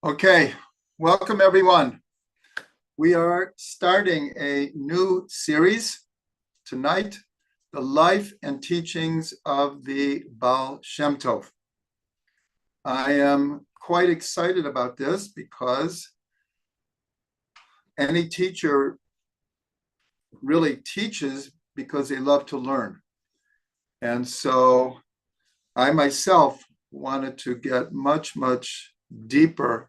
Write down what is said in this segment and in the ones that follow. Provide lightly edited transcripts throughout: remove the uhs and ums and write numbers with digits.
Okay, welcome everyone. We are starting a new series tonight, the life and teachings of the Baal Shem Tov. I am quite excited about this because any teacher really teaches because they love to learn. And so I myself wanted to get much deeper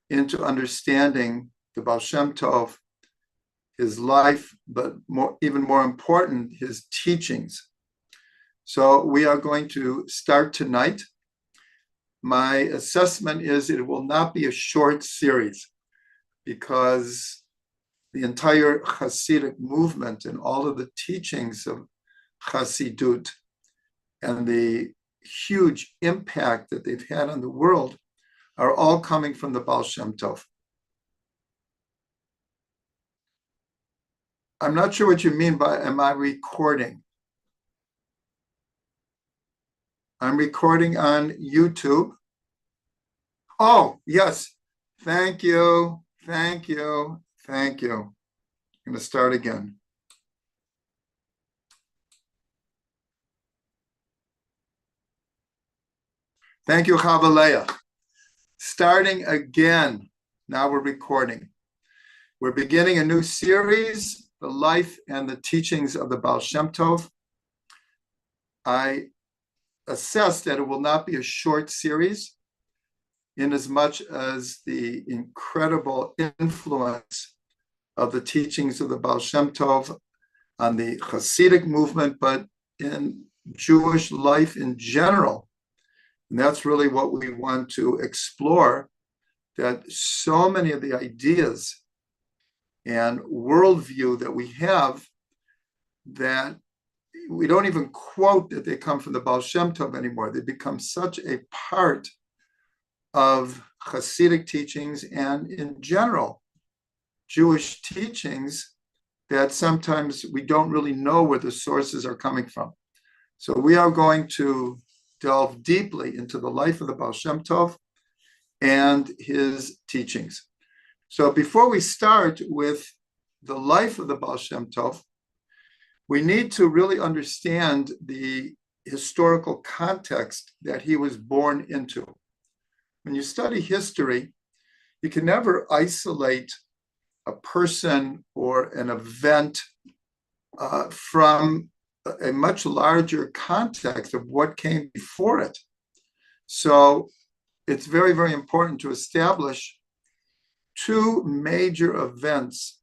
into understanding the Baal Shem Tov, his life, but even more important, his teachings. So we are going to start tonight. My assessment is it will not be a short series because the entire Hasidic movement and all of the teachings of Hasidut and the huge impact that they've had on the world are all coming from the Baal Shem Tov. I'm not sure what you mean by, am I recording? I'm recording on YouTube. Oh, yes. Thank you. I'm going to start again. Thank you, Chavaleah. Starting again. Now we're recording. We're beginning a new series, the life and the teachings of the Baal Shem Tov. I assess that it will not be a short series, in as much as the incredible influence of the teachings of the Baal Shem Tov on the Hasidic movement, but in Jewish life in general. And that's really what we want to explore, that so many of the ideas and worldview that we have, that we don't even quote that they come from the Baal Shem Tov anymore. They become such a part of Hasidic teachings and in general Jewish teachings that sometimes we don't really know where the sources are coming from. So we are going to delve deeply into the life of the Baal Shem Tov and his teachings. So before we start with the life of the Baal Shem Tov, we need to really understand the historical context that he was born into. When you study history, you can never isolate a person or an event from a much larger context of what came before it. So it's very important to establish two major events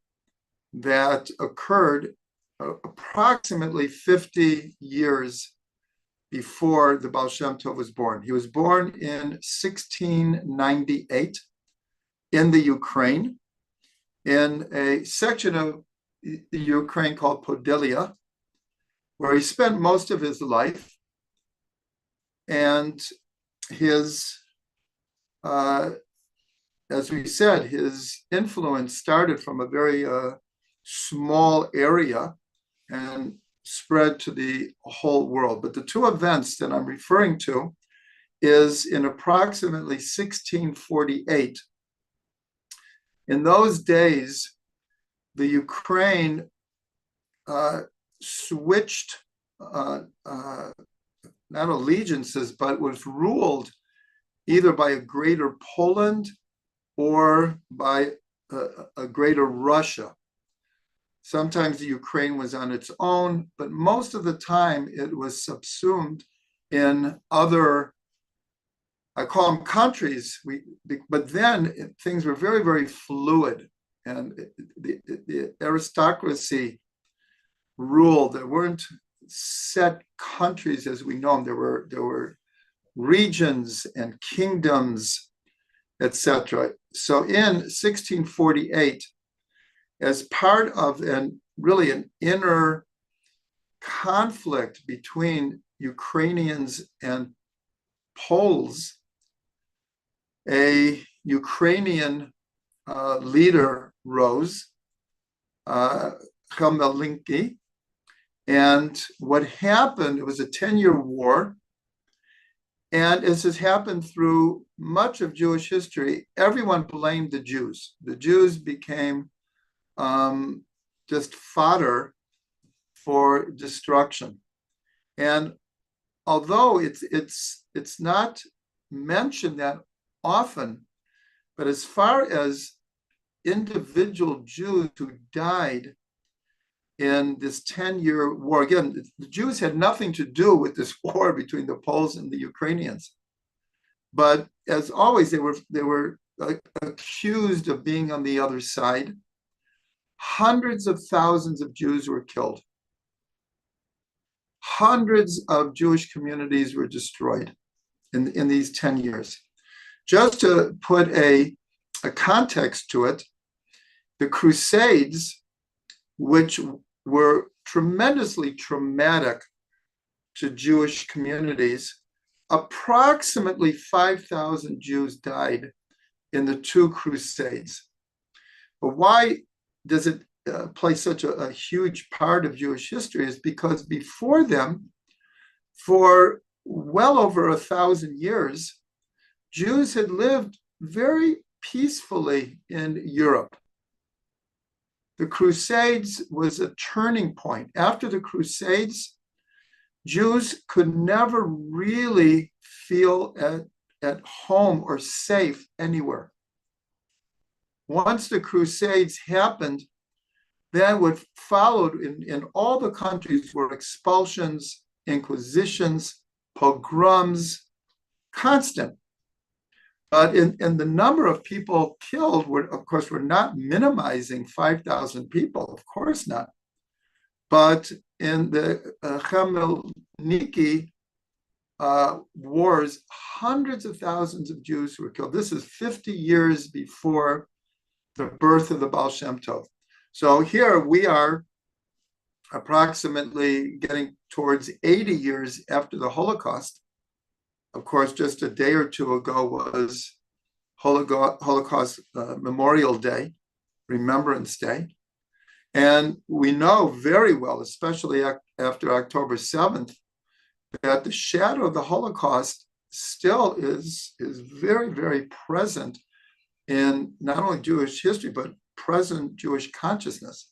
that occurred approximately 50 years before the Baal Shem Tov was born. He was born in 1698 in the Ukraine, in a section of the Ukraine called Podelia, where he spent most of his life. And his, as we said, his influence started from a very small area and spread to the whole world. But the two events that I'm referring to is in approximately 1648. In those days, the Ukraine switched not allegiances, but was ruled either by a greater Poland or by a greater Russia. Sometimes the Ukraine was on its own, but most of the time it was subsumed in other, I call them countries, but then things were very fluid, and the aristocracy ruled. There weren't set countries as we know them. There were regions and kingdoms, etc. So in 1648, as part of an inner conflict between Ukrainians and Poles, a Ukrainian leader rose, Khmelnytsky, and what happened, it was a 10-year war, and as has happened through much of Jewish history, everyone blamed the Jews. The Jews became just fodder for destruction. And although it's not mentioned that often, but as far as individual Jews who died in this 10-year war, again, the Jews had nothing to do with this war between the Poles and the Ukrainians. But as always, they were accused of being on the other side. Hundreds of thousands of Jews were killed. Hundreds of Jewish communities were destroyed in these 10 years. Just to put a context to it, the Crusades, which were tremendously traumatic to Jewish communities, approximately 5,000 Jews died in the two Crusades. But why does it play such a huge part of Jewish history? Is because before them, for well over 1,000 years, Jews had lived very peacefully in Europe. The Crusades was a turning point. After the Crusades, Jews could never really feel at home or safe anywhere. Once the Crusades happened, then what followed in all the countries were expulsions, inquisitions, pogroms, constant. But in the number of people killed, of course, we're not minimizing 5,000 people, of course not. But in the Chemelniki wars, hundreds of thousands of Jews were killed. This is 50 years before the birth of the Baal Shem Tov. So here we are approximately getting towards 80 years after the Holocaust. Of course, just a day or two ago was Holocaust Memorial Day, Remembrance Day. And we know very well, especially after October 7th, that the shadow of the Holocaust still is very, very present in not only Jewish history, but present Jewish consciousness.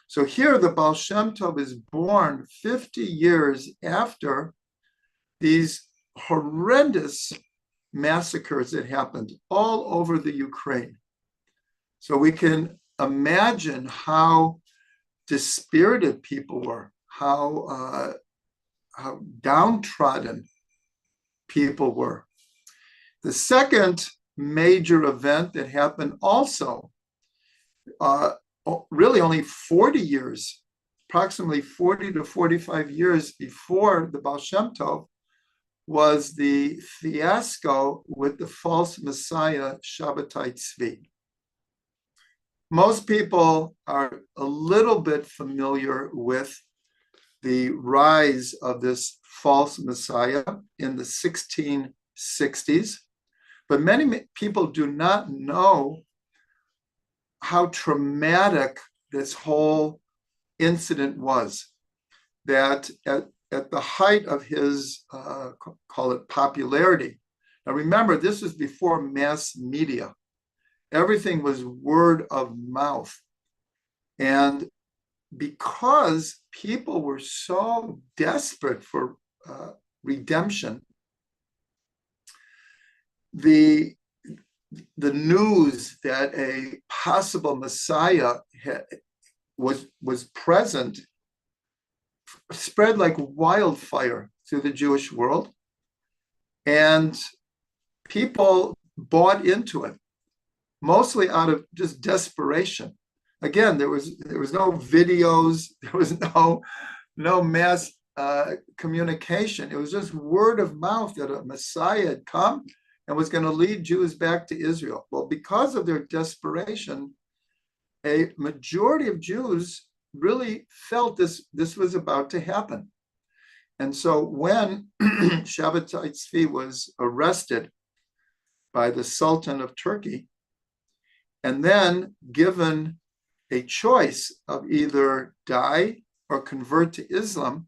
So here the Baal Shem Tov is born 50 years after these horrendous massacres that happened all over the Ukraine. So we can imagine how dispirited people were, how downtrodden people were. The second major event that happened also, really only 40 years, approximately 40 to 45 years before the Baal Shem Tov, was the fiasco with the false Messiah, Shabbatai Tzvi. Most people are a little bit familiar with the rise of this false Messiah in the 1660s, but many people do not know how traumatic this whole incident was. That at the height of his, call it popularity. Now remember, this is before mass media. Everything was word of mouth. And because people were so desperate for redemption, the news that a possible Messiah was present spread like wildfire through the Jewish world, and people bought into it, mostly out of just desperation. Again, there was no videos, there was no mass communication. It was just word of mouth that a Messiah had come and was going to lead Jews back to Israel. Well, because of their desperation, a majority of Jews really felt this was about to happen. And so when Shabbatai Tzvi was arrested by the Sultan of Turkey, and then given a choice of either die or convert to Islam,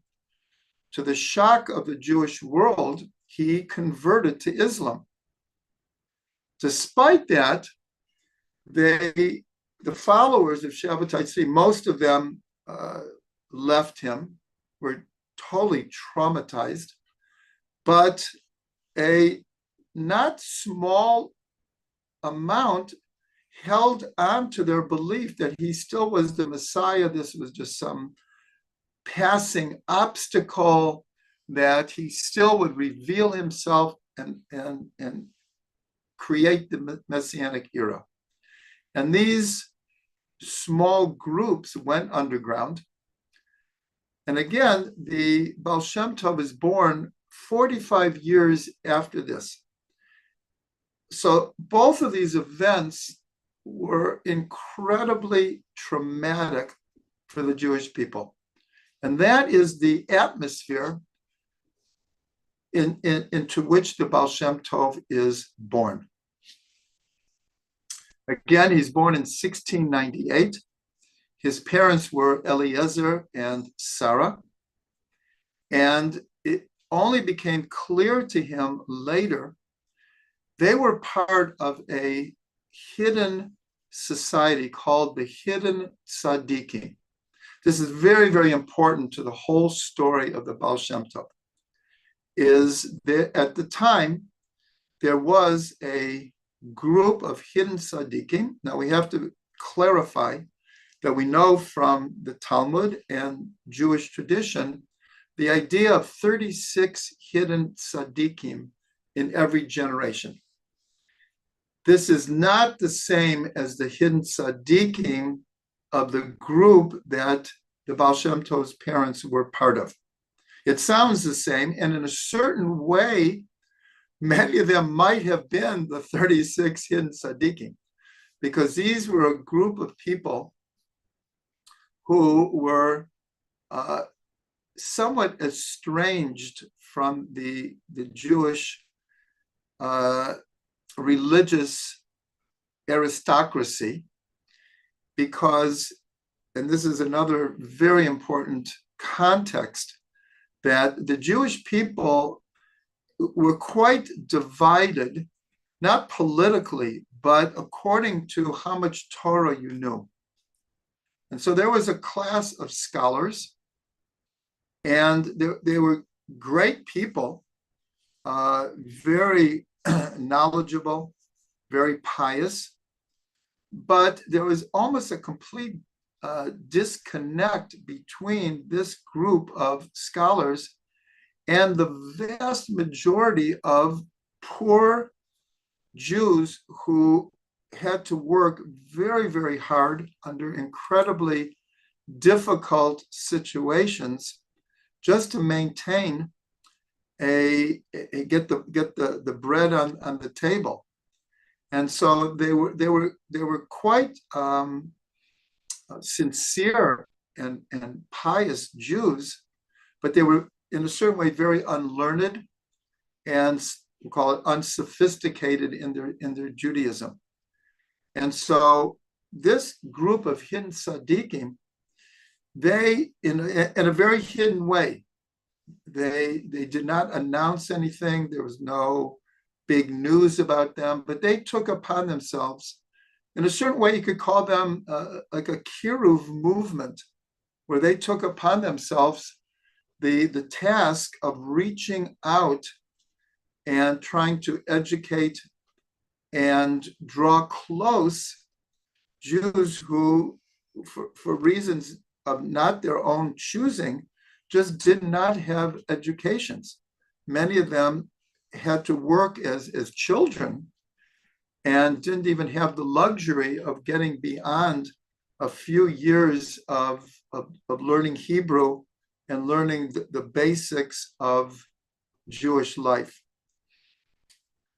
to the shock of the Jewish world, he converted to Islam. Despite that, the followers of Shabbatai Tzvi, most of them left him, were totally traumatized, but a not small amount held on to their belief that he still was the Messiah. This was just some passing obstacle, that he still would reveal himself and create the Messianic era. And these small groups went underground. And again, the Baal Shem Tov is born 45 years after this. So both of these events were incredibly traumatic for the Jewish people. And that is the atmosphere into which the Baal Shem Tov is born. Again, he's born in 1698. His parents were Eliezer and Sarah. And it only became clear to him later, they were part of a hidden society called the Hidden Tzaddikim. This is very, very important to the whole story of the Baal Shem Tov. Is that at the time, there was a group of hidden tzaddikim. Now we have to clarify that we know from the Talmud and Jewish tradition, the idea of 36 hidden tzaddikim in every generation. This is not the same as the hidden tzaddikim of the group that the Baal Shem Tov's parents were part of. It sounds the same, and in a certain way, many of them might have been the 36 hidden tzaddikim, because these were a group of people who were somewhat estranged from the Jewish religious aristocracy, because, and this is another very important context, that the Jewish people were quite divided, not politically, but according to how much Torah you knew. And so there was a class of scholars, and they were great people, very knowledgeable, very pious, but there was almost a complete disconnect between this group of scholars and the vast majority of poor Jews who had to work very, very hard under incredibly difficult situations just to maintain get the bread on the table. And so they were quite sincere and pious Jews, but they were in a certain way very unlearned and, we'll call it, unsophisticated in their Judaism. And so this group of hidden tzaddikim, they, in a very hidden way, they did not announce anything. There was no big news about them, but they took upon themselves, in a certain way, you could call them like a kiruv movement, where they took upon themselves the task of reaching out and trying to educate and draw close Jews who, for reasons of not their own choosing, just did not have educations. Many of them had to work as children and didn't even have the luxury of getting beyond a few years of learning Hebrew and learning the basics of Jewish life.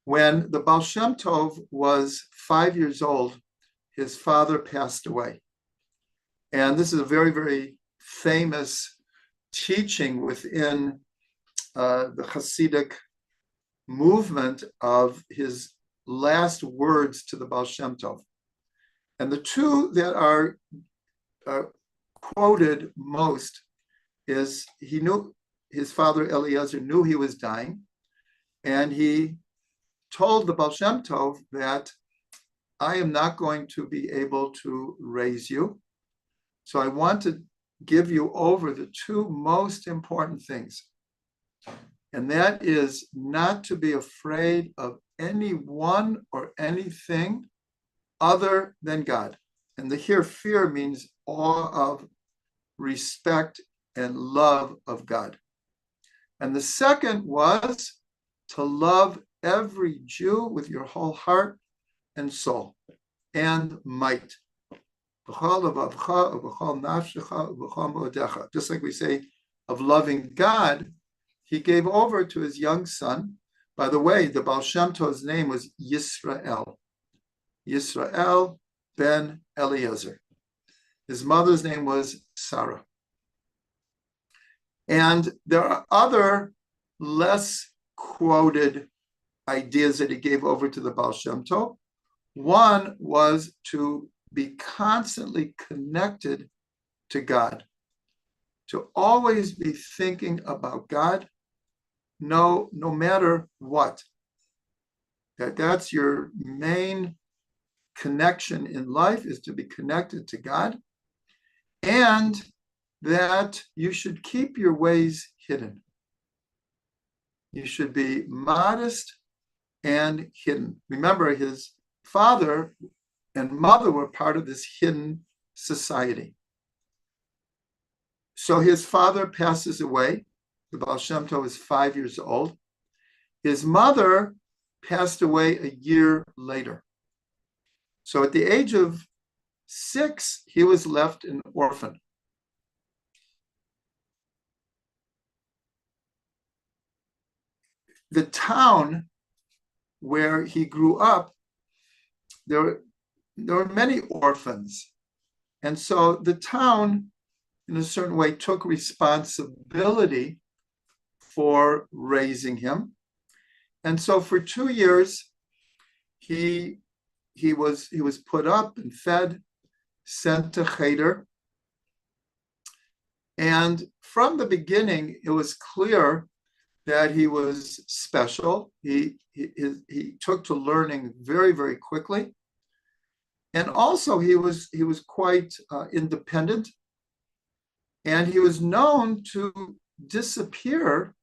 When the Baal Shem Tov was 5 years old, his father passed away. And this is a very, very famous teaching within the Hasidic movement of his last words to the Baal Shem Tov. And the two that are quoted most is, he knew, his father Eliezer knew he was dying, and he told the Baal Shem Tov that I am not going to be able to raise you. So I want to give you over the two most important things. And that is not to be afraid of anyone or anything other than God. And the here fear means awe of, respect, and love of God. And the second was to love every Jew with your whole heart and soul and might. Just like we say of loving God, he gave over to his young son. By the way, the Baal Shem Tov's name was Yisrael. Yisrael ben Eliezer. His mother's name was Sarah. And there are other less quoted ideas that he gave over to the Baal Shem Tov. One was to be constantly connected to God, to always be thinking about God, no matter what. That's your main connection in life, is to be connected to God, and that you should keep your ways hidden. You should be modest and hidden. Remember, his father and mother were part of this hidden society. So his father passes away. The Baal Shem Tov is 5 years old. His mother passed away a year later. So at the age of 6, he was left an orphan. The town where he grew up, there were many orphans. And so the town, in a certain way, took responsibility for raising him. And so for 2 years, he was put up and fed, sent to Cheder. And from the beginning, it was clear that he was special. He took to learning very, very quickly. And also he was quite independent. And he was known to disappear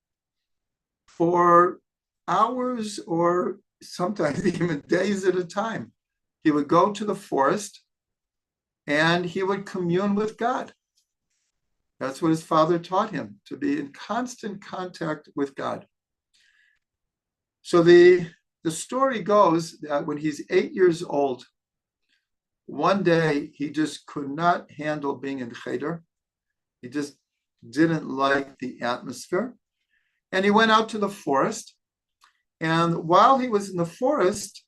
for hours or sometimes even days at a time. He would go to the forest and he would commune with God. That's what his father taught him, to be in constant contact with God. So the story goes that when he's 8 years old, one day he just could not handle being in Cheder. He just didn't like the atmosphere. And he went out to the forest. And while he was in the forest,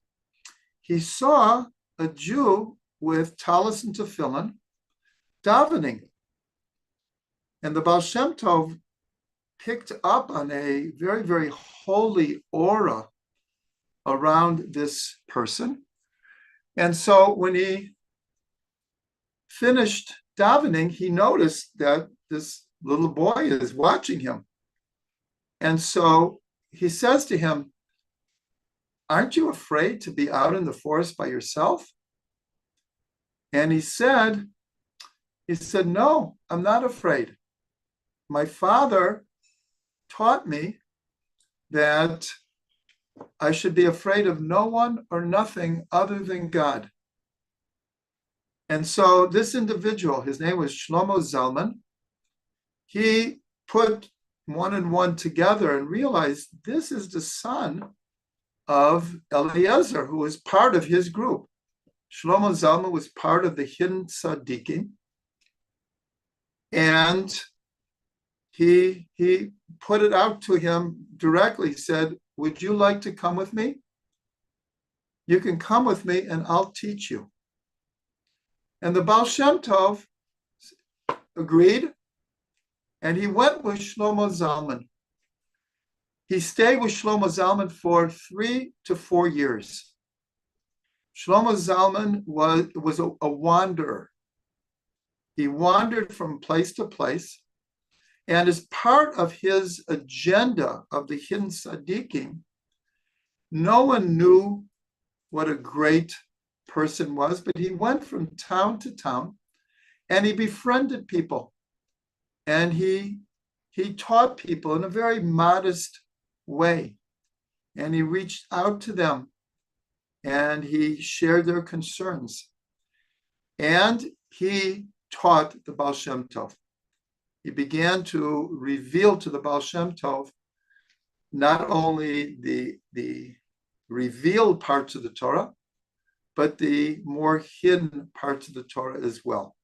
he saw a Jew with talis and tefillin davening. And the Baal Shem Tov picked up on a very, very holy aura around this person. And so when he finished davening, he noticed that this little boy is watching him. And so he says to him, "Aren't you afraid to be out in the forest by yourself?" And he said, "No, I'm not afraid. My father taught me that I should be afraid of no one or nothing other than God." And so this individual, his name was Shlomo Zalman, he put one and one together and realized this is the son of Eliezer, who was part of his group. Shlomo Zalman was part of the hidden tzaddikim, and he put it out to him directly, said, "Would you like to come with me? You can come with me and I'll teach you." And the Baal Shem Tov agreed, and he went with Shlomo Zalman. He stayed with Shlomo Zalman for 3 to 4 years. Shlomo Zalman was a wanderer. He wandered from place to place. And as part of his agenda of the hidden tzaddikim, no one knew what a great person was, but he went from town to town and he befriended people. And he taught people in a very modest way. And he reached out to them and he shared their concerns. And he taught the Baal Shem Tov. He began to reveal to the Baal Shem Tov not only the revealed parts of the Torah, but the more hidden parts of the Torah as well.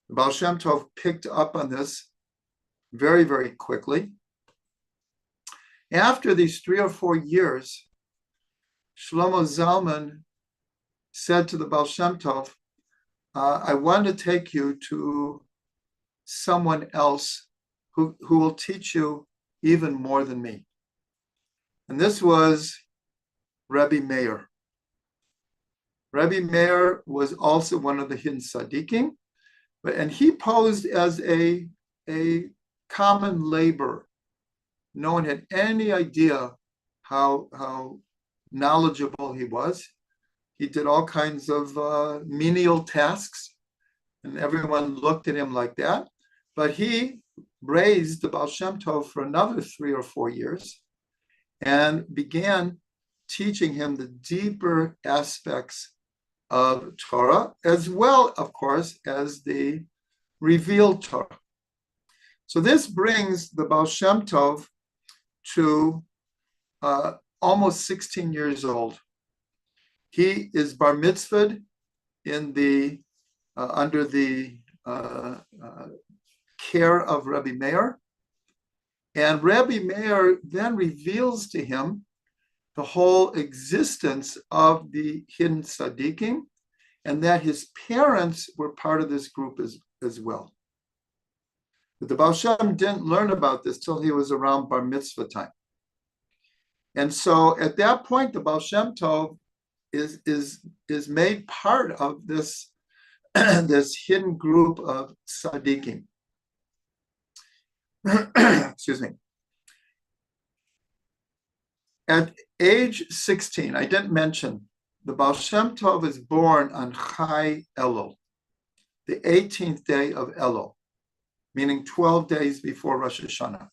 The Baal Shem Tov picked up on this very, very quickly. After these 3 or 4 years, Shlomo Zalman said to the Baal Shem Tov, I want to take you to someone else who will teach you even more than me. And this was Rebbe Meir. Rebbe Meir was also one of the hidden tzaddikim, and he posed as a common laborer. No one had any idea how knowledgeable he was. He did all kinds of menial tasks, and everyone looked at him like that. But he raised the Baal Shem Tov for another 3 or 4 years and began teaching him the deeper aspects of Torah, as well, of course, as the revealed Torah. So this brings the Baal Shem Tov to almost 16 years old. He is bar mitzvahed in the under the care of Rebbe Meir, and Rebbe Meir then reveals to him the whole existence of the hidden tzaddikim, and that his parents were part of this group as well. But the Baal Shem didn't learn about this till he was around bar mitzvah time. And so at that point, the Baal Shem Tov is made part of this, this hidden group of tzaddikim. Excuse me. At age 16, I didn't mention, the Baal Shem Tov is born on Chai Elul, the 18th day of Elul, meaning 12 days before Rosh Hashanah.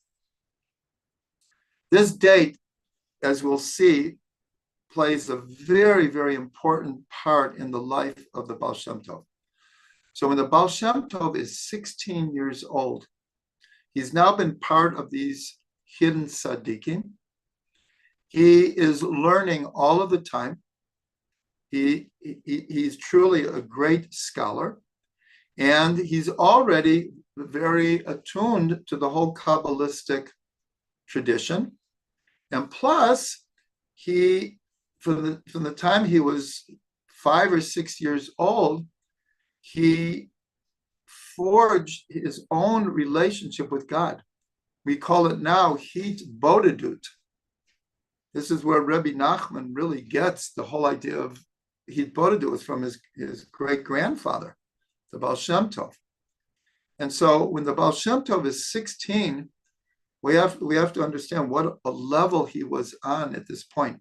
This date, as we'll see, plays a very, very important part in the life of the Baal Shem Tov. So when the Baal Shem Tov is 16 years old, he's now been part of these hidden tzaddikim. He is learning all of the time. He's truly a great scholar, and he's already very attuned to the whole Kabbalistic tradition. And plus, from the time he was 5 or 6 years old, he forged his own relationship with God. We call it now Hit Bodedut. This is where Rebbe Nachman really gets the whole idea of Hit Bodedut from his great-grandfather, the Baal Shem Tov. And so when the Baal Shem Tov is 16, we have to understand what a level he was on at this point.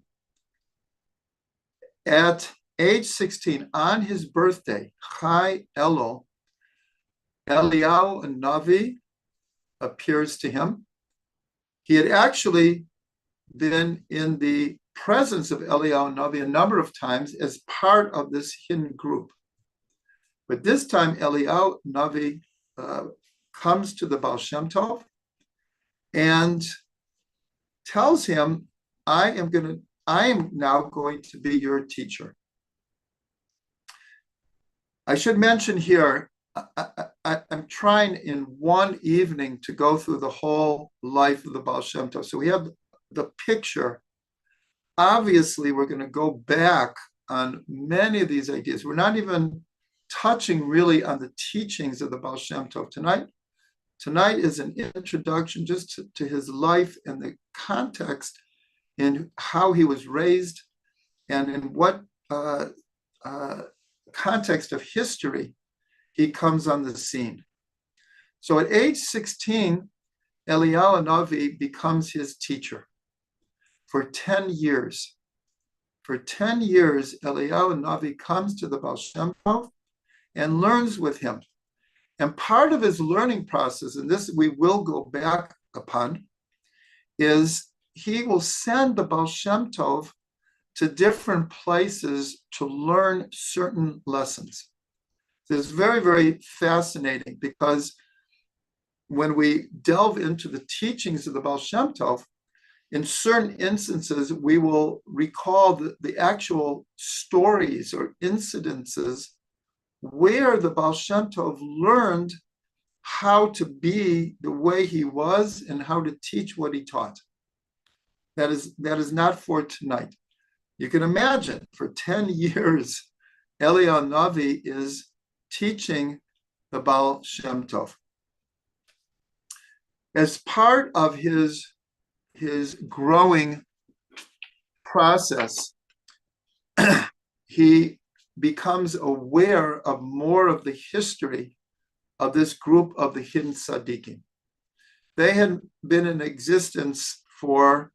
At age 16, on his birthday, Chai Elul, Eliyahu and Navi appears to him. He had actually been in the presence of Eliyahu and Navi a number of times as part of this hidden group. But this time, Eliyahu Navi comes to the Baal Shem Tov and tells him, I am now going to be your teacher. I should mention here, I'm trying in one evening to go through the whole life of the Baal Shem Tov. So we have the picture. Obviously, we're going to go back on many of these ideas. We're not even touching really on the teachings of the Baal Shem Tov tonight. Tonight is an introduction just to his life and the context in how he was raised and in what context of history he comes on the scene. So at age 16, Eliyahu Navi becomes his teacher. for 10 years. For 10 years, Eliyahu Navi comes to the Baal Shem Tov and learns with him. And part of his learning process, and this we will go back upon, is he will send the Baal Shem Tov to different places to learn certain lessons. This is very, very fascinating, because when we delve into the teachings of the Baal Shem Tov, in certain instances, we will recall the actual stories or incidences where the Baal Shem Tov learned how to be the way he was and how to teach what he taught. That is not for tonight. You can imagine, for 10 years, Eliyahu Navi is teaching the Baal Shem Tov. As part of his growing process, he becomes aware of more of the history of this group of the hidden tzaddikim. They had been in existence for,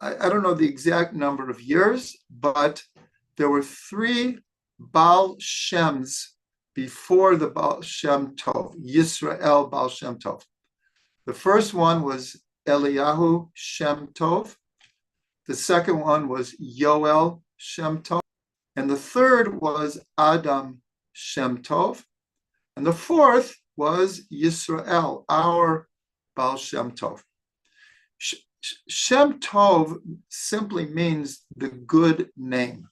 I don't know the exact number of years, but there were 3 Baal Shems before the Baal Shem Tov, Yisrael Baal Shem Tov. The first one was Eliyahu Shem Tov. The second one was Yoel Shem Tov. And the third was Adam Shem Tov. And the fourth was Yisrael, our Baal Shem Tov. Shem Tov simply means the good name.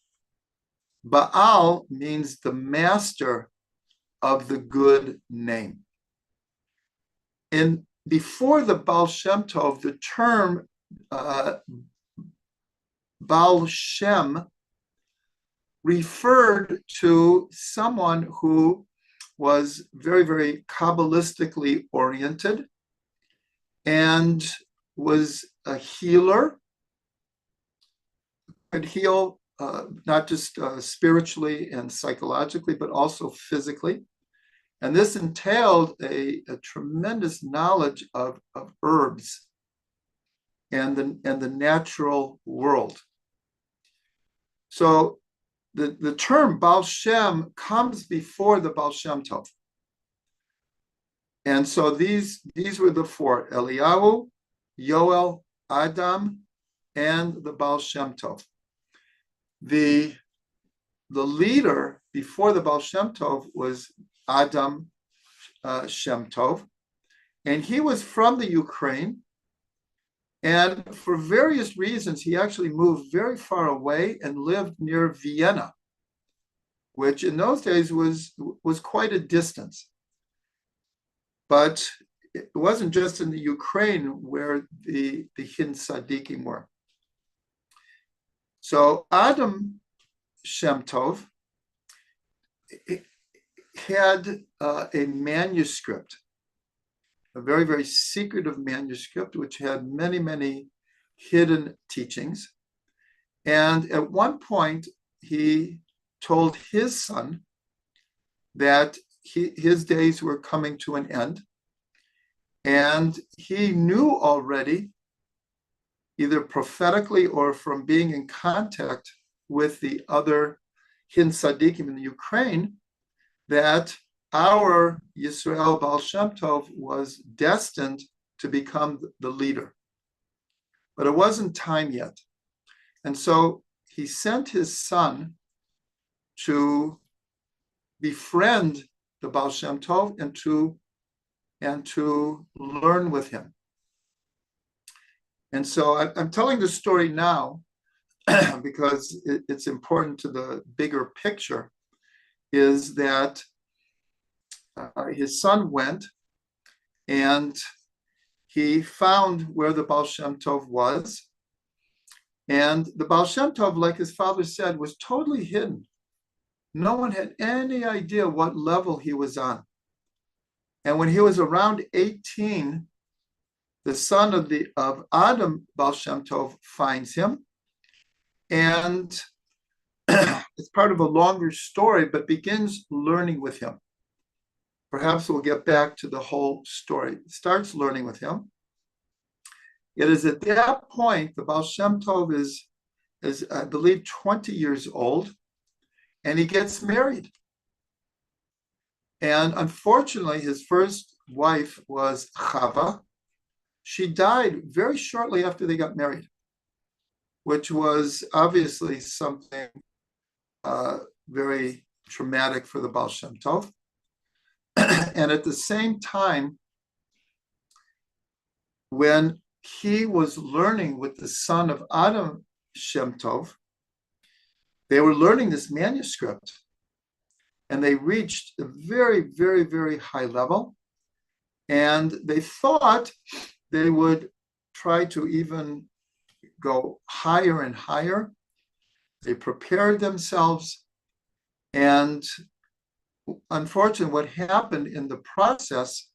Baal means the master of the good name. And before the Baal Shem Tov, the term Baal Shem referred to someone who was very, very Kabbalistically oriented and was a healer, could heal not just spiritually and psychologically, but also physically. And this entailed a tremendous knowledge of herbs and the natural world. So the term Baal Shem comes before the Baal Shem Tov. And so these were the 4: Eliyahu, Yoel, Adam, and the Baal Shem Tov. The leader before the Baal Shem Tov was Adam Shem Tov, and he was from the Ukraine. And for various reasons, he actually moved very far away and lived near Vienna, which in those days was quite a distance. But it wasn't just in the Ukraine where the hidden tzaddikim were. So Adam Shem Tov had a manuscript, a very, very secretive manuscript, which had many, many hidden teachings. And at one point, he told his son that his days were coming to an end. And he knew already, either prophetically or from being in contact with the other hidden tzaddikim in the Ukraine, that our Yisrael Baal Shem Tov was destined to become the leader. But it wasn't time yet. And so he sent his son to befriend the Baal Shem Tov and to learn with him. And so I'm telling the story now because it's important to the bigger picture, is that his son went and he found where the Baal Shem Tov was. And the Baal Shem Tov, like his father said, was totally hidden. No one had any idea what level he was on. And when he was around 18, the son of Adam Baal Shem Tov finds him. And it's part of a longer story, but begins learning with him. Perhaps we'll get back to the whole story. Starts learning with him. It is at that point the Baal Shem Tov is I believe 20 years old, and he gets married. And unfortunately, his first wife was Chava. She died very shortly after they got married, which was obviously something very traumatic for the Baal Shem Tov. And at the same time, when he was learning with the son of Adam Shem Tov, they were learning this manuscript, and they reached a very, very, very high level. And they thought they would try to even go higher and higher. They prepared themselves. And unfortunately, what happened in the process,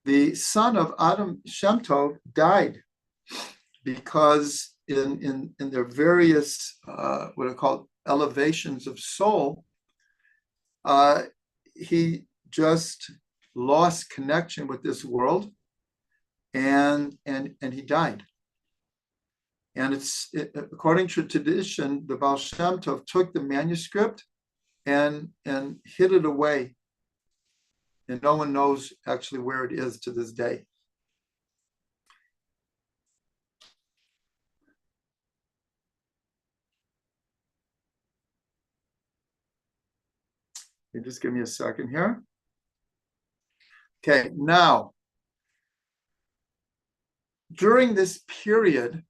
the son of Adam Shem Tov died because in their various, what are called elevations of soul, he just lost connection with this world, and he died. And according to tradition, the Baal Shem Tov took the manuscript and hid it away, and no one knows actually where it is to this day. You just give me a second here. Okay, now, during this period,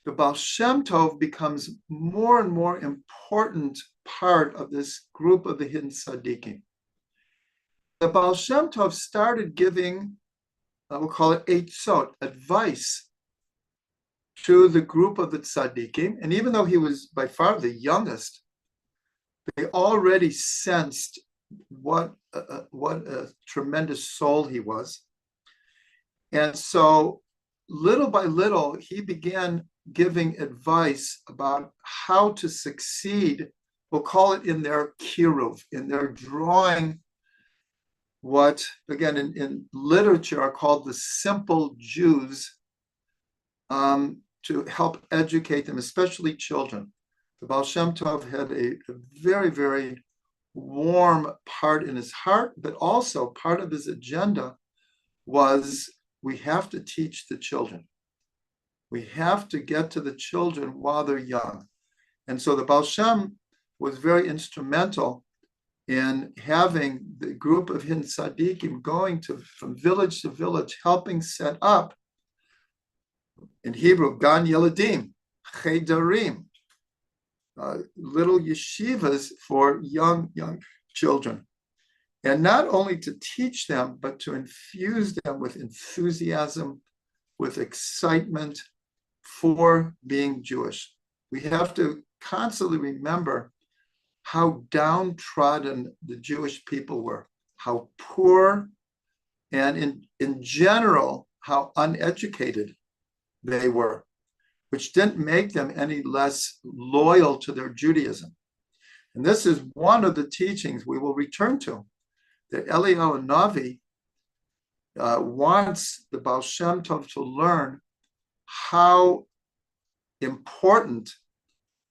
the Baal Shem Tov becomes more and more important part of this group of the hidden tzaddikim. The Baal Shem Tov started giving, we'll call it eitzot, advice to the group of the tzaddikim. And even though he was by far the youngest, they already sensed what a tremendous soul he was. And so little by little, he began giving advice about how to succeed, we'll call it in their kiruv, in their drawing what, again, in literature are called the simple Jews, to help educate them, especially children. The Baal Shem Tov had a very, very warm part in his heart, but also part of his agenda was we have to teach the children. We have to get to the children while they're young. And so the Baal Shem was very instrumental in having the group of hidden tzaddikim going from village to village, helping set up, in Hebrew, gan yeladim, chedarim, little yeshivas for young children. And not only to teach them, but to infuse them with enthusiasm, with excitement for being Jewish. We have to constantly remember how downtrodden the Jewish people were, how poor, and in general, how uneducated they were, which didn't make them any less loyal to their Judaism. And this is one of the teachings we will return to, that Eliyahu Navi wants the Baal Shem Tov to learn how important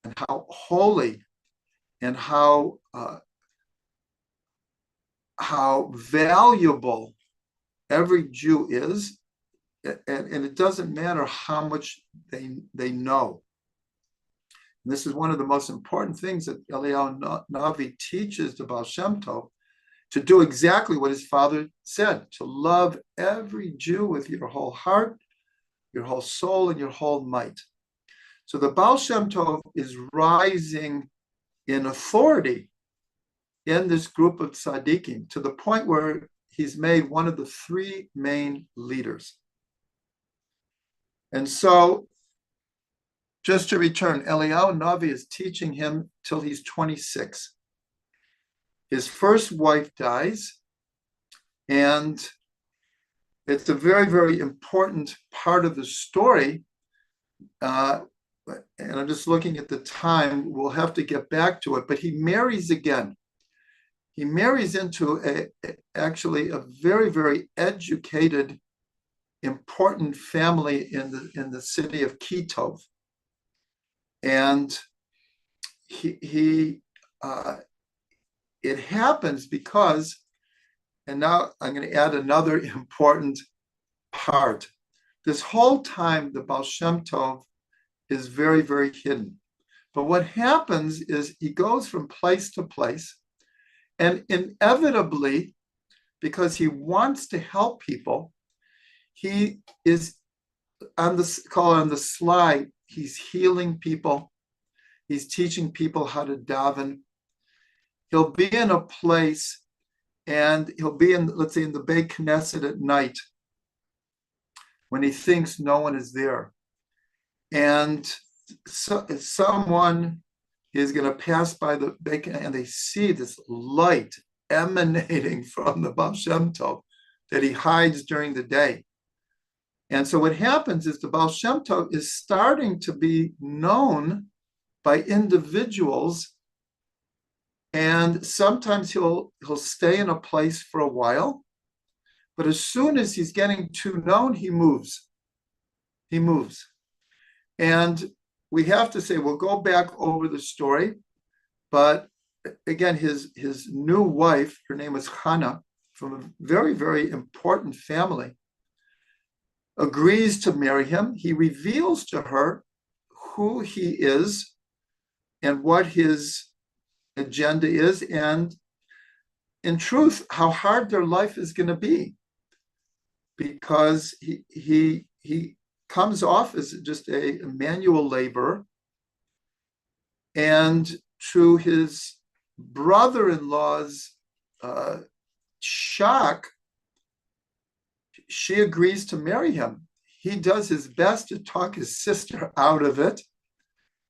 and how holy and how valuable every Jew is, and it doesn't matter how much they know. And this is one of the most important things that Eliyahu Navi teaches the Baal Shem Tov, to do exactly what his father said, to love every Jew with your whole heart, your whole soul, and your whole might. So the Baal Shem Tov is rising in authority in this group of tzaddikim, to the point where he's made one of the three main leaders. And so, just to return, Eliyahu Navi is teaching him till he's 26. His first wife dies, and it's a very, very important part of the story. And I'm just looking at the time, we'll have to get back to it, but he marries again. He marries into actually a very, very educated important family in the city of Kitov. And it happens because, and now I'm going to add another important part. This whole time, the Baal Shem Tov is very, very hidden. But what happens is he goes from place to place, and inevitably, because he wants to help people, he is on the slide, he's healing people, he's teaching people how to daven. He'll be in a place, and he'll be in, let's say, in the Beit Knesset at night when he thinks no one is there. And so someone is going to pass by the Beit Knesset, and they see this light emanating from the Baal Shem Tov that he hides during the day. And so what happens is the Baal Shem Tov is starting to be known by individuals, and sometimes he'll stay in a place for a while, but as soon as he's getting too known, he moves. He moves. And we have to say, we'll go back over the story, but again, his new wife, her name was Hannah, from a very, very important family, agrees to marry him. He reveals to her who he is and what his agenda is, and in truth, how hard their life is going to be, because he comes off as just a manual laborer, and through his brother-in-law's shock, she agrees to marry him. He does his best to talk his sister out of it.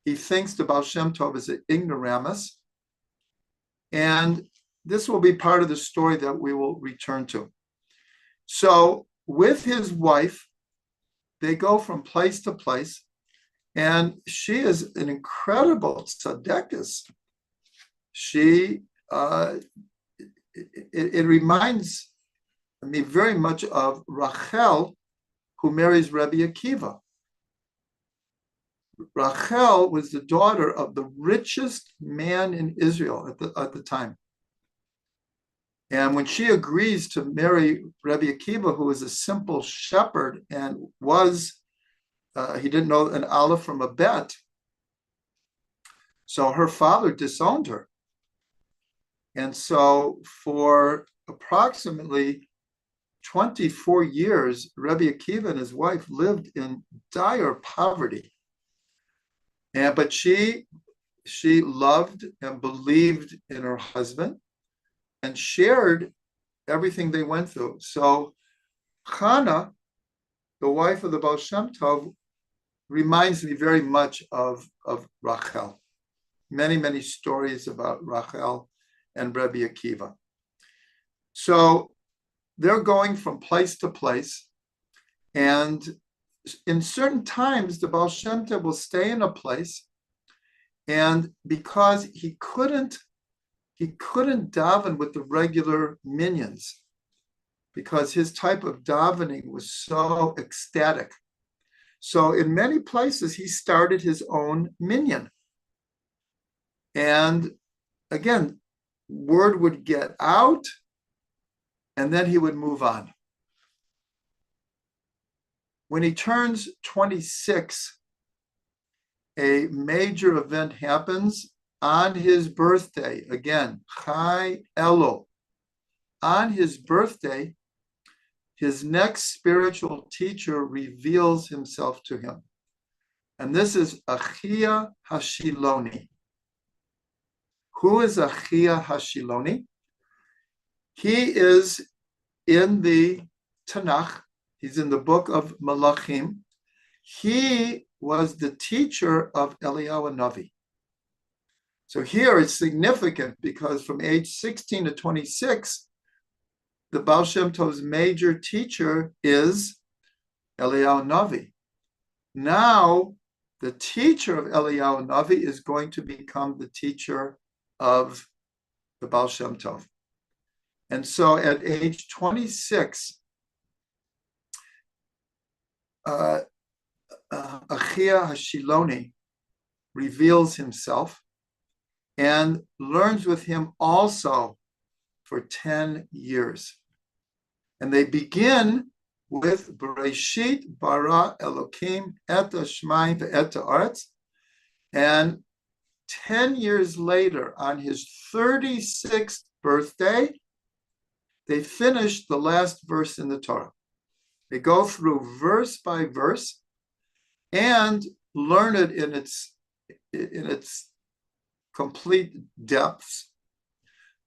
He thinks the Baal Shem Tov is an ignoramus. And this will be part of the story that we will return to. So with his wife, they go from place to place, and she is an incredible tzaddikus. She, it reminds me very much of Rachel, who marries Rabbi Akiva. Rachel was the daughter of the richest man in Israel at the time. And when she agrees to marry Rabbi Akiva, who is a simple shepherd and he didn't know an aleph from a bet, so her father disowned her. And so for approximately 24 years, Rabbi Akiva and his wife lived in dire poverty. But she loved and believed in her husband and shared everything they went through. So Hannah, the wife of the Baal Shem Tov, reminds me very much of Rachel. Many, many stories about Rachel and Rabbi Akiva. So they're going from place to place, and in certain times, the Baal Shem Tov will stay in a place, and because he couldn't daven with the regular minions, because his type of davening was so ecstatic. So in many places, he started his own minyan. And again, word would get out, and then he would move on. When he turns 26, a major event happens on his birthday. Again, Chai Elul. On his birthday, his next spiritual teacher reveals himself to him. And this is Achia Hashiloni. Who is Achia Hashiloni? He is in the Tanakh. He's in the book of Malachim. He was the teacher of Eliyahu Navi. So here it's significant because from age 16 to 26, the Baal Shem Tov's major teacher is Eliyahu Navi. Now, the teacher of Eliyahu Navi is going to become the teacher of the Baal Shem Tov. And so at age 26, Achia Hashiloni reveals himself and learns with him also for 10 years. And they begin with Bereshit bara Elokim et Shemaim ve'et haaretz. And 10 years later, on his 36th birthday, they finish the last verse in the Torah. They go through verse by verse and learn it in its complete depths.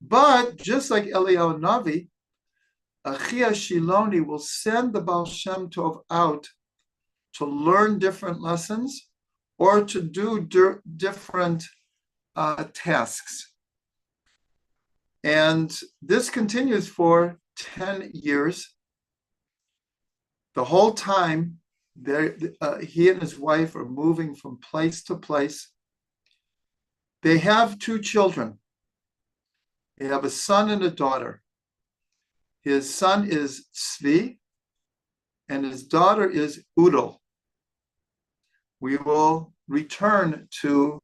But just like Eliyahu Navi, Achia Shiloni will send the Baal Shem Tov out to learn different lessons or to do different tasks. And this continues for 10 years. The whole time, he and his wife are moving from place to place. They have 2 children. They have a son and a daughter. His son is Tzvi, and his daughter is Udal. We will return to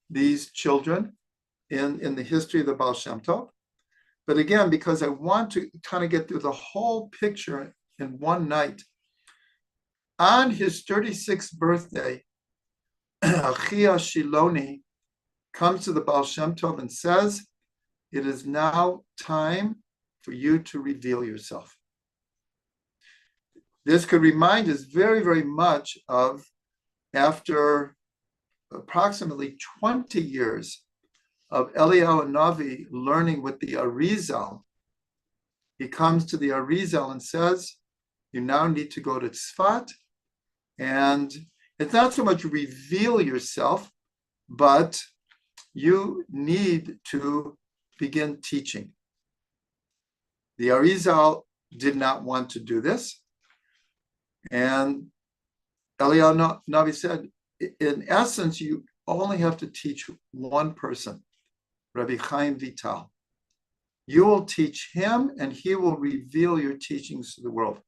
these children in the history of the Baal Shem Tov. But again, because I want to kind of get through the whole picture in one night, on his 36th birthday, Achia Shiloni comes to the Baal Shem Tov and says, "It is now time for you to reveal yourself." This could remind us very, very much of after approximately 20 years of Eliyahu Navi learning with the Arizal. He comes to the Arizal and says, "You now need to go to Tzfat, and it's not so much reveal yourself, but you need to begin teaching." The Arizal did not want to do this. And Eliyahu Navi said, in essence, you only have to teach one person, Rabbi Chaim Vital. You will teach him and he will reveal your teachings to the world.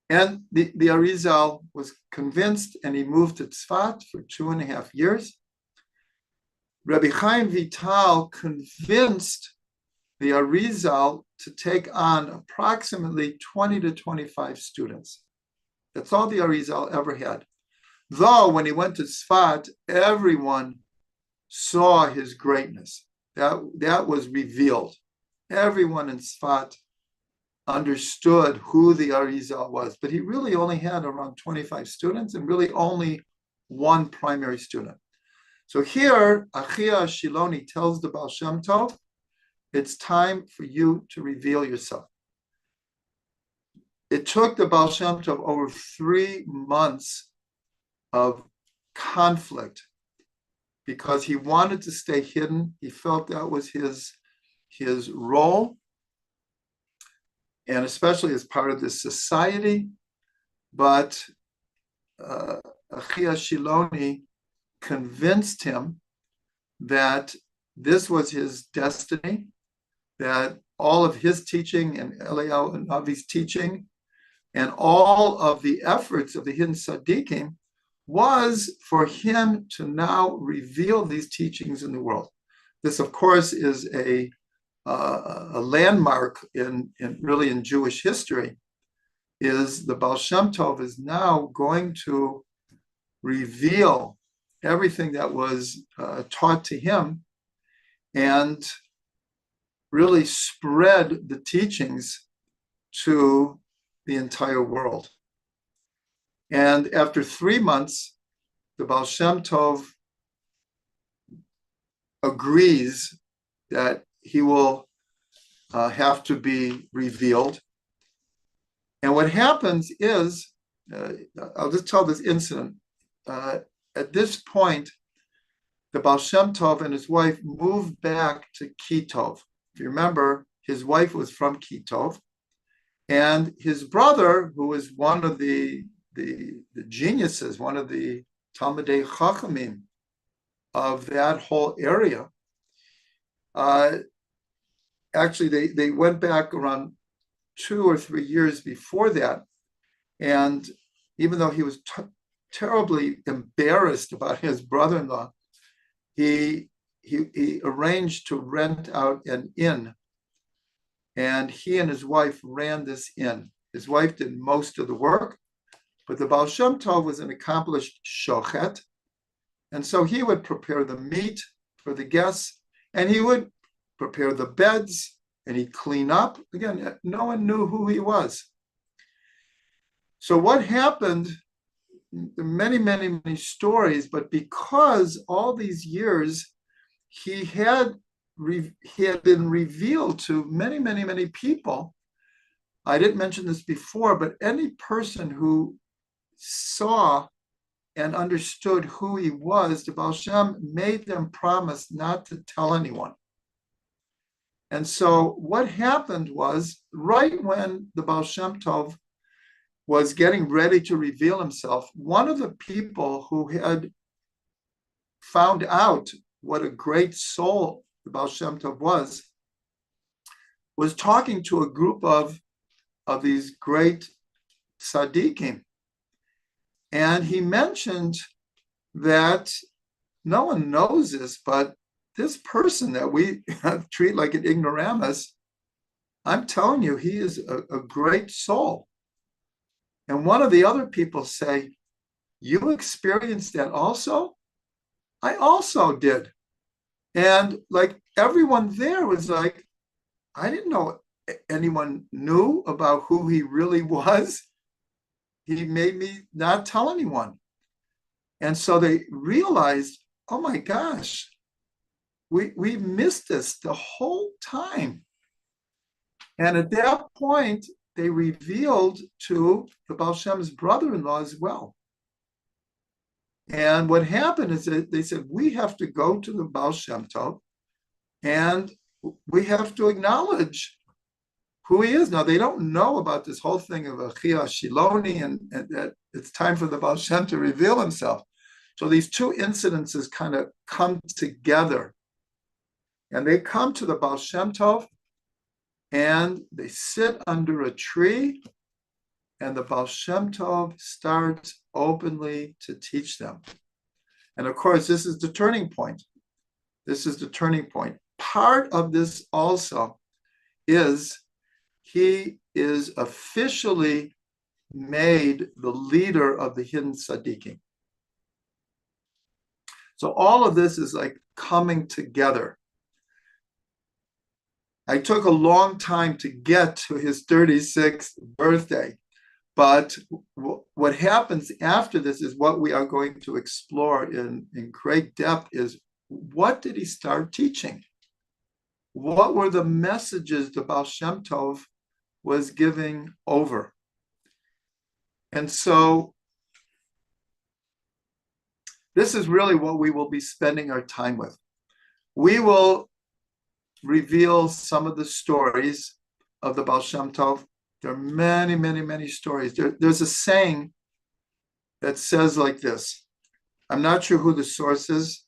And the Arizal was convinced and he moved to Tzfat for 2.5 years. Rabbi Chaim Vital convinced the Arizal to take on approximately 20 to 25 students. That's all the Arizal ever had. Though when he went to Tzfat, everyone saw his greatness. That was revealed. Everyone in Tzfat understood who the Arizal was, but he really only had around 25 students and really only one primary student. So here, Achia Shiloni tells the Baal Shem Tov, it's time for you to reveal yourself. It took the Baal Shem Tov over 3 months of conflict because he wanted to stay hidden. He felt that was his role, and especially as part of this society. But Achia Shiloni convinced him that this was his destiny, that all of his teaching and Eliyahu Navi's teaching and all of the efforts of the hidden tzaddikim was for him to now reveal these teachings in the world. This, of course, is a landmark in Jewish history, is the Baal Shem Tov is now going to reveal everything that was taught to him and really spread the teachings to the entire world. And after 3 months, the Baal Shem Tov agrees that he will have to be revealed. And what happens is, I'll just tell this incident. At this point, the Baal Shem Tov and his wife moved back to Kitov. If you remember, his wife was from Kitov, and his brother, who was one of the geniuses, one of the Talmidei Chachamim of that whole area, actually they went back around 2 or 3 years before that, and even though he was terribly embarrassed about his brother-in-law, he arranged to rent out an inn, and he and his wife ran this inn. His wife did most of the work, but the Baal Shem Tov was an accomplished shochet, and so he would prepare the meat for the guests, and he would prepare the beds, and he'd clean up. Again, no one knew who he was. So what happened, many, many, many stories, but because all these years he had been revealed to many, many, many people. I didn't mention this before, but any person who saw and understood who he was, the Baal Shem made them promise not to tell anyone. And so what happened was, right when the Baal Shem Tov was getting ready to reveal himself, one of the people who had found out what a great soul the Baal Shem Tov was talking to a group of these great tzaddikim. And he mentioned that no one knows this, but this person that we treat like an ignoramus, I'm telling you, he is a great soul. And one of the other people say, you experienced that also? I also did. And like everyone there was like, I didn't know anyone knew about who he really was. He made me not tell anyone. And so they realized, oh my gosh, we missed this the whole time. And at that point, they revealed to the Baal Shem's brother-in-law as well. And what happened is that they said, we have to go to the Baal Shem Tov and we have to acknowledge who he is. Now, they don't know about this whole thing of Achia Shiloni and that it's time for the Baal Shem to reveal himself. So these two incidences kind of come together. And they come to the Baal Shem Tov and they sit under a tree, and the Baal Shem Tov starts openly to teach them. And of course, this is the turning point. This is the turning point. Part of this also is he is officially made the leader of the hidden tzaddikim. So all of this is like coming together. I took a long time to get to his 36th birthday, but what happens after this is what we are going to explore in great depth is, what did he start teaching? What were the messages the Baal Shem Tov was giving over? And so this is really what we will be spending our time with. We will reveal some of the stories of the Baal Shem Tov. There are many, many, many stories. There's a saying that says like this. I'm not sure who the source is.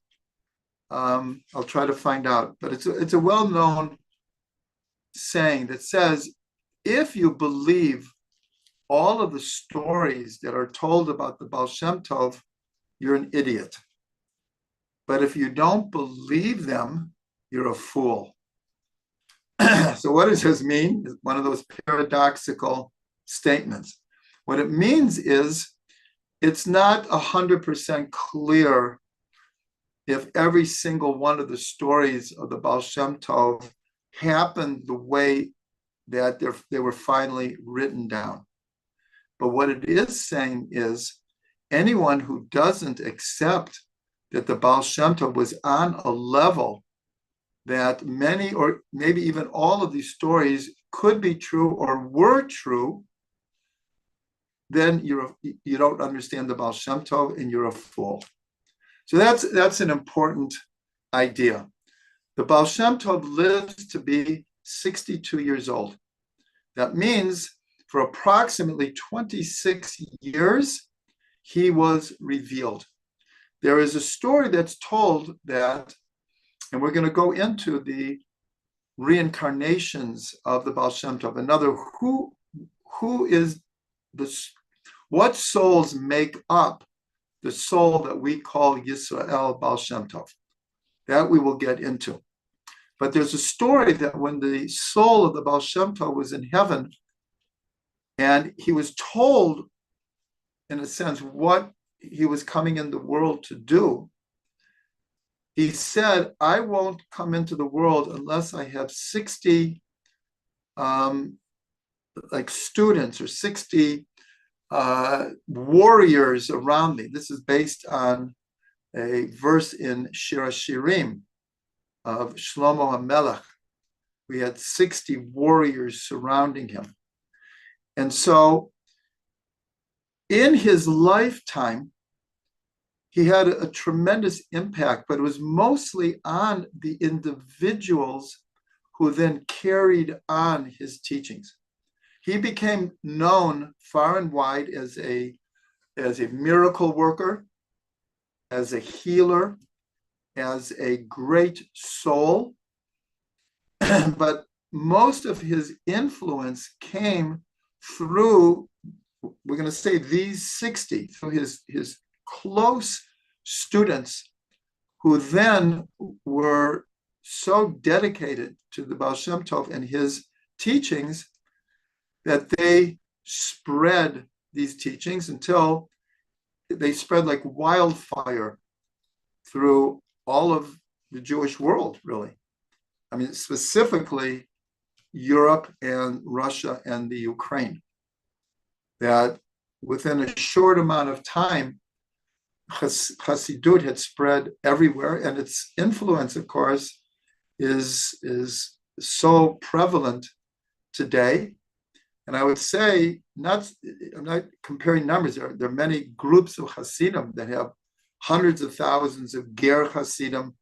I'll try to find out. But it's a well-known saying that says, if you believe all of the stories that are told about the Baal Shem Tov, you're an idiot. But if you don't believe them, you're a fool. So what does this mean? It's one of those paradoxical statements. What it means is it's not 100% clear if every single one of the stories of the Baal Shem Tov happened the way that they were finally written down. But what it is saying is anyone who doesn't accept that the Baal Shem Tov was on a level that many or maybe even all of these stories could be true or were true, then you don't understand the Baal Shem Tov and you're a fool. So that's an important idea. The Baal Shem Tov lives to be 62 years old. That means for approximately 26 years, he was revealed. There is a story that's told that, and we're going to go into the reincarnations of the Baal Shem Tov. Another, What souls make up the soul that we call Yisrael Baal Shem Tov? That we will get into. But there's a story that when the soul of the Baal Shem Tov was in heaven, and he was told, in a sense, what he was coming in the world to do, he said, I won't come into the world unless I have 60 students or 60 warriors around me. This is based on a verse in Shir HaShirim of Shlomo HaMelech. We had 60 warriors surrounding him. And so in his lifetime, he had a tremendous impact, but it was mostly on the individuals who then carried on his teachings. He became known far and wide as a miracle worker, as a healer, as a great soul. But most of his influence came through, we're going to say, these 60, through his close students, who then were so dedicated to the Baal Shem Tov and his teachings that they spread these teachings until they spread like wildfire through all of the Jewish world, really. I mean, specifically Europe and Russia and the Ukraine. That within a short amount of time, Hasidut had spread everywhere, and its influence, of course, is so prevalent today. And I would say, I'm not comparing numbers. There are many groups of Hasidim that have hundreds of thousands of Ger Hasidim,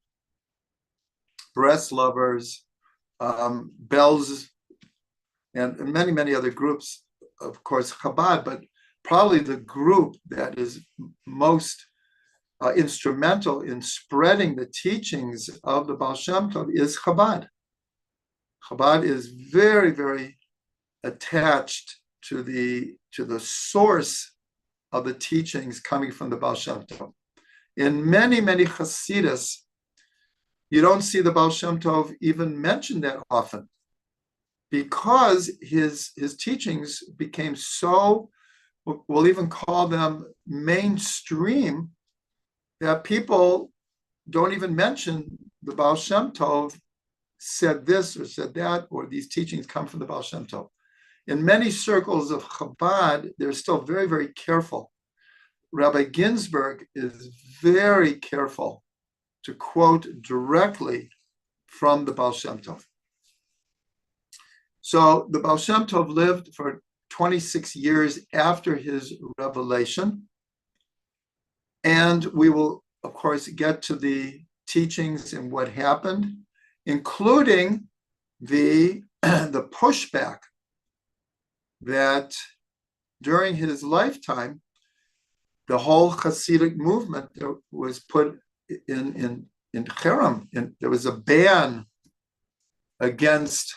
Breslovers, Bells, and many, many other groups, of course, Chabad, but probably the group that is most instrumental in spreading the teachings of the Baal Shem Tov is Chabad. Chabad is very, very attached to the source of the teachings coming from the Baal Shem Tov. In many, many Hasidus, you don't see the Baal Shem Tov even mentioned that often, because his teachings became so, we'll even call them mainstream, that people don't even mention the Baal Shem Tov said this or said that, or these teachings come from the Baal Shem Tov. In many circles of Chabad, they're still very, very careful. Rabbi Ginsburg is very careful to quote directly from the Baal Shem Tov. So the Baal Shem Tov lived for 26 years after his revelation. And we will, of course, get to the teachings and what happened, including the pushback that during his lifetime, the whole Hasidic movement was put in cherem. There was a ban against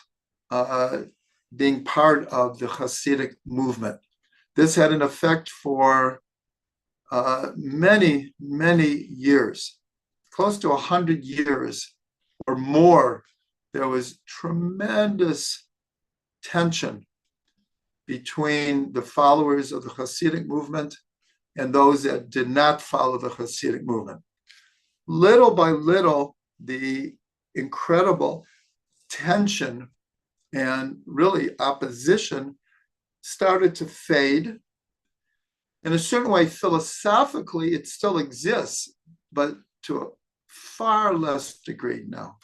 being part of the Hasidic movement. This had an effect for many, many years, close to 100 years or more. There was tremendous tension between the followers of the Hasidic movement and those that did not follow the Hasidic movement. Little by little, the incredible tension and really opposition started to fade. In a certain way, philosophically, it still exists, but to a far less degree now.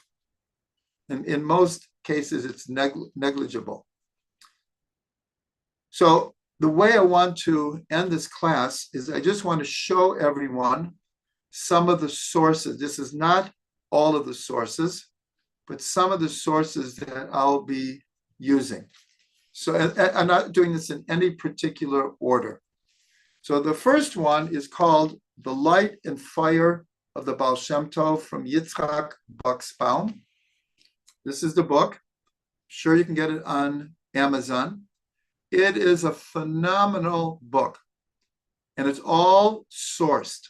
And in most cases, it's negligible. So the way I want to end this class is I just want to show everyone some of the sources. This is not all of the sources, but some of the sources that I'll be using. So I'm not doing this in any particular order. So the first one is called The Light and Fire of the Baal Shem Tov from Yitzhak Buxbaum. This is the book. I'm sure you can get it on Amazon. It is a phenomenal book. And it's all sourced.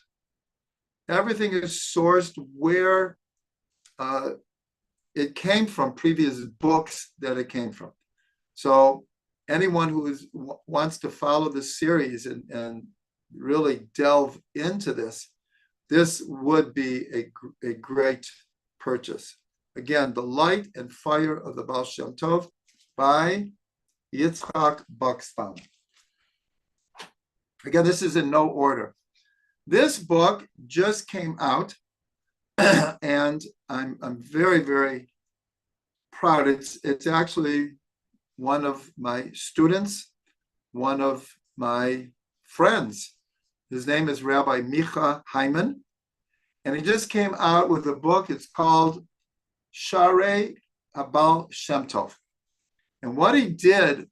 Everything is sourced where it came from, previous books that it came from. So anyone who wants to follow this series and really delve into this, this would be a great purchase. Again, The Light and Fire of the Baal Shem Tov by Yitzchak Buxbaum. Again, this is in no order. This book just came out, and I'm very, very proud. It's actually one of my students, one of my friends. His name is Rabbi Micha Hyman, and he just came out with a book. It's called Sharei Habal Shem Tov. And what he did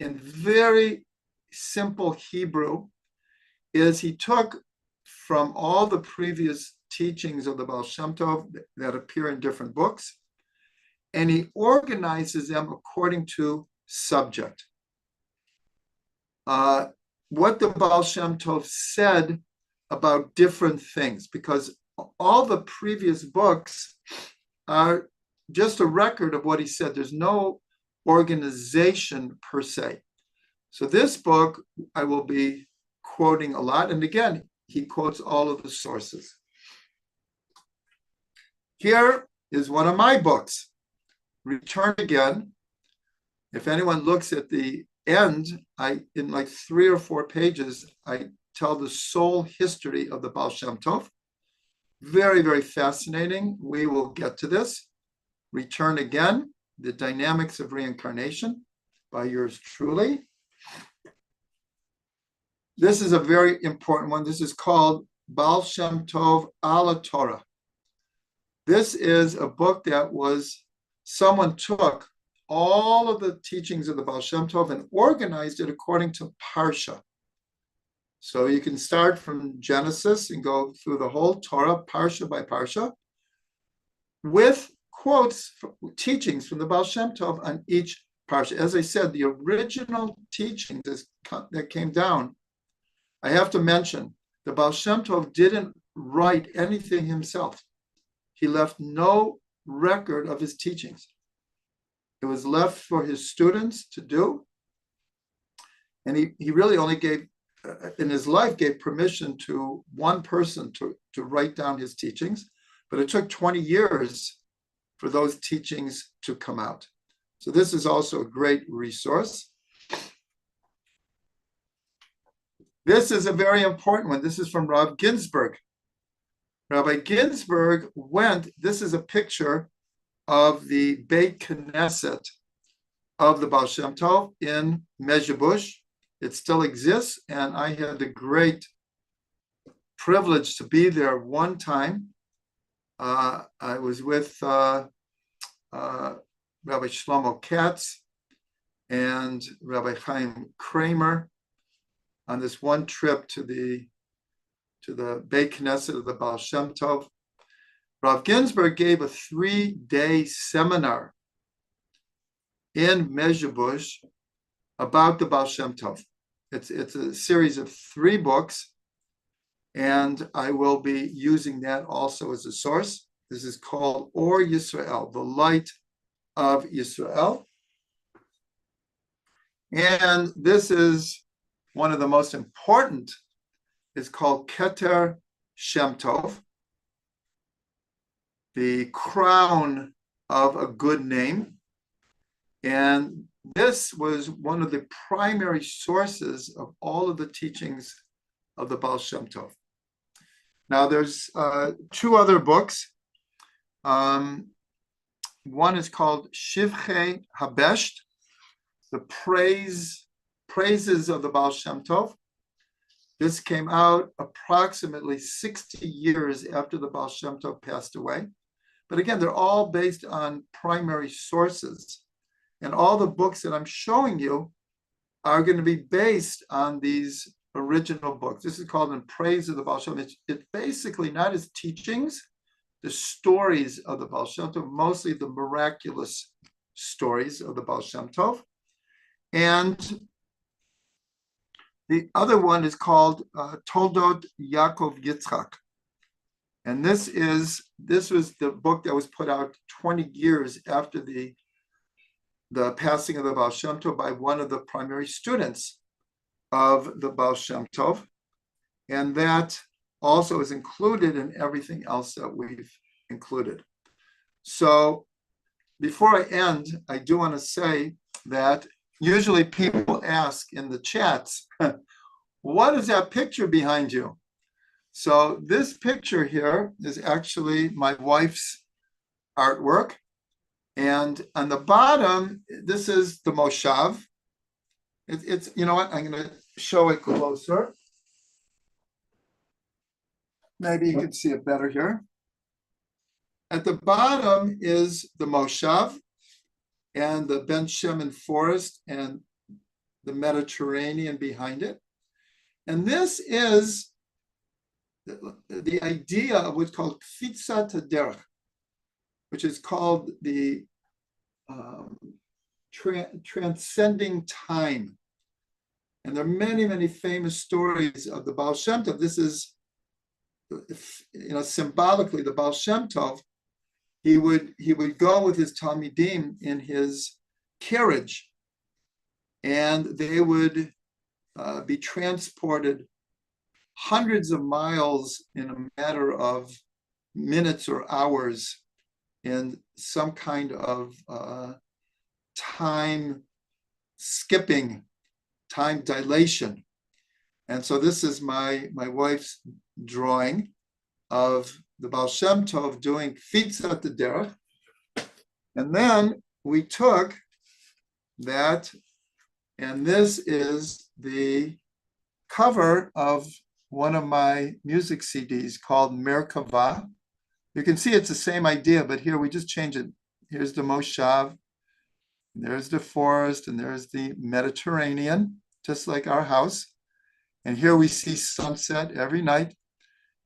in very simple Hebrew is he took from all the previous teachings of the Baal Shem Tov that appear in different books, and he organizes them according to subject. What the Baal Shem Tov said about different things, because all the previous books are just a record of what he said. There's no organization per se. So this book I will be quoting a lot. And again, he quotes all of the sources. Here is one of my books, Return Again. If anyone looks at the end, in like 3 or 4 pages, I tell the soul history of the Baal Shem Tov. Very, very fascinating. We will get to this. Return Again, The Dynamics of Reincarnation by yours truly. This is a very important one. This is called Baal Shem Tov Ala Torah. This is a book that someone took all of the teachings of the Baal Shem Tov and organized it according to Parsha. So you can start from Genesis and go through the whole Torah, Parsha by Parsha, with quotes, teachings from the Baal Shem Tov on each Parsha. As I said, the original teachings that came down, I have to mention, the Baal Shem Tov didn't write anything himself. He left no record of his teachings. It was left for his students to do. And he really only gave, in his life, gave permission to one person to write down his teachings. But it took 20 years for those teachings to come out. So this is also a great resource. This is a very important one. This is from Rav Ginsburg. Rabbi Ginsburg this is a picture of the Beit Knesset of the Baal Shem Tov in Mezhebush. It still exists, and I had the great privilege to be there one time. I was with Rabbi Shlomo Katz and Rabbi Chaim Kramer on this one trip to the Beit Knesset of the Baal Shem Tov. Rav Ginsburg gave a 3-day seminar in Mezhebush about the Baal Shem Tov. It's a series of 3 books, and I will be using that also as a source. This is called Or Yisrael, the Light of Yisrael. And this is one of the most important. It's called Keter Shem Tov, the crown of a good name. And this was one of the primary sources of all of the teachings of the Baal Shem Tov. Now there's 2 other books. One is called Shivchei Habesht, the praises of the Baal Shem Tov. This came out approximately 60 years after the Baal Shem Tov passed away. But again, they're all based on primary sources. And all the books that I'm showing you are going to be based on these original books. This is called In Praise of the Baal Shem Tov. It's basically not his teachings, the stories of the Baal Shem Tov, mostly the miraculous stories of the Baal Shem Tov. And The other one is called Toldot Yaakov Yitzchak. And this was the book that was put out 20 years after the passing of the Baal Shem Tov by one of the primary students of the Baal Shem Tov. And that also is included in everything else that we've included. So before I end, I do want to say that usually people ask in the chats, what is that picture behind you? So this picture here is actually my wife's artwork. And on the bottom, this is the Moshav. It's you know what, I'm going to show it closer. Maybe you can see it better here. At the bottom is the Moshav and the Ben Shemin forest and the Mediterranean behind it. And this is the idea of what's called Kfitzat Haderech, which is called the transcending time. And there are many, many famous stories of the Baal Shem Tov. This is, symbolically, the Baal Shem Tov, he would go with his Talmidim in his carriage, and they would be transported hundreds of miles in a matter of minutes or hours in some kind of time skipping, time dilation. And so this is my wife's drawing of the Baal Shem Tov doing Kfitzat Haderech. And then we took that, and this is the cover of one of my music CDs called Merkava. You can see it's the same idea, but here we just change it. Here's the Moshav, there's the forest, and there's the Mediterranean, just like our house. And here we see sunset every night.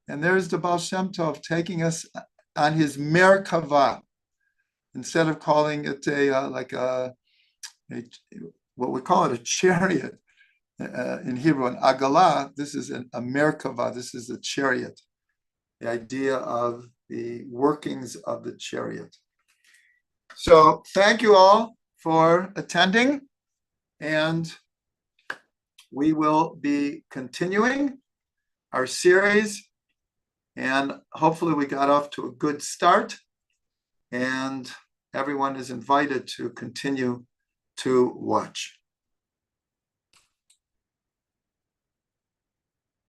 And there's the Baal Shem Tov taking us on his Merkava. Instead of calling it what we call it, a chariot in Hebrew, an agalah, this is a Merkava, this is a chariot. The idea of the workings of the chariot. So thank you all for attending, and we will be continuing our series, and hopefully we got off to a good start, and everyone is invited to continue to watch.